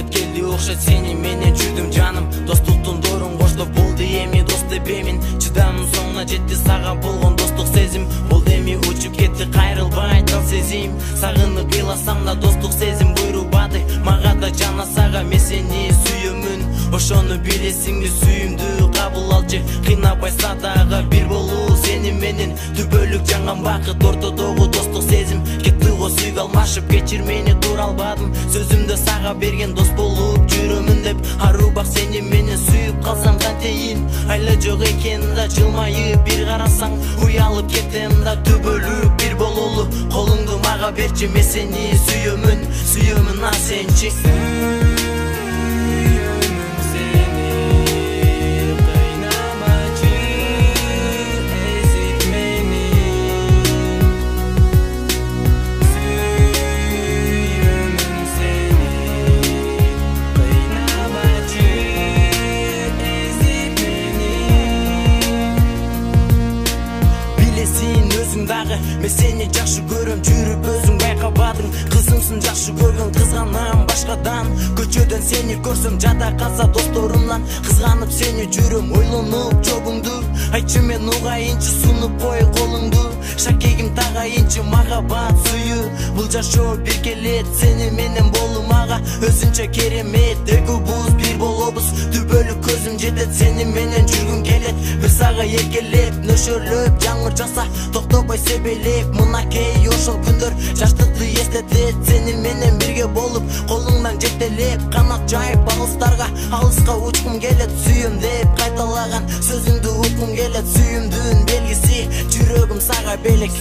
келип келди окшойт сени менен жүрдүм жаным. Достуктун доорун коштоп болду эми дос деп эмин. Чыдамым соңуна жетти сага болгон достук сезим. Болду эми учуп кетти кайрылбайт ал сезим. Сагынып ыйласам да достук сезим буйрубады мага да жана сага. Мен сени сүйөмүн, ошону билесиңби, сүйүүмдү кабыл алчы. Кыйнабайса дагы бир болуу сени менен. Түбөлүк жаңган бакыт ортодогу достук сезим. Кетти го сүйүп алмашып, кечир мени тура албадым. Сөзүмдө сага берген дос болуп жүрөмүн деп. Арубак сени менен сүйүп калсам кантейин. Айла жок экен да жылмайып бир карасаң, уялып кетем да түбөлүк бир бололу. Колуңду мага берчи, мен сени сүйөмүн, сүйөмүн а сенчи. Мен сени жакшы көрөм, жүрүп өзүң байкабадың. Кызымсың жакшы көргөн, кызганам башкадан. Көчөдөн сени көрсөм жада калса досторумдан. Кызганып сени жүрөм, ойлонуп жобуңду. Айтчы мен угайынчы, сунуп кой колуңду. Шакегим тагайынчы, махабат сүйүү. Бул жашоо бир келет, сени менен болуу мага өзүнчө керемет. Экөөбүз бир болобуз, түбөлүк көзүм жетет. Сени менен жүргүм келет, бир сага эркелеп. Нөшөрлөп жаңыр жаса, токтобой себелеп. Мынакей ошол күндөр жаштыкты эстетет. Сени менен бирге болуп, колуңдан жетелеп. Канат жайып алыстарга, алыска учкум келет. Сүйөм деп кайталаган сөзүңдү уккум келет. Сүйүүмдүн белгиси, жүрөгүм сага белек.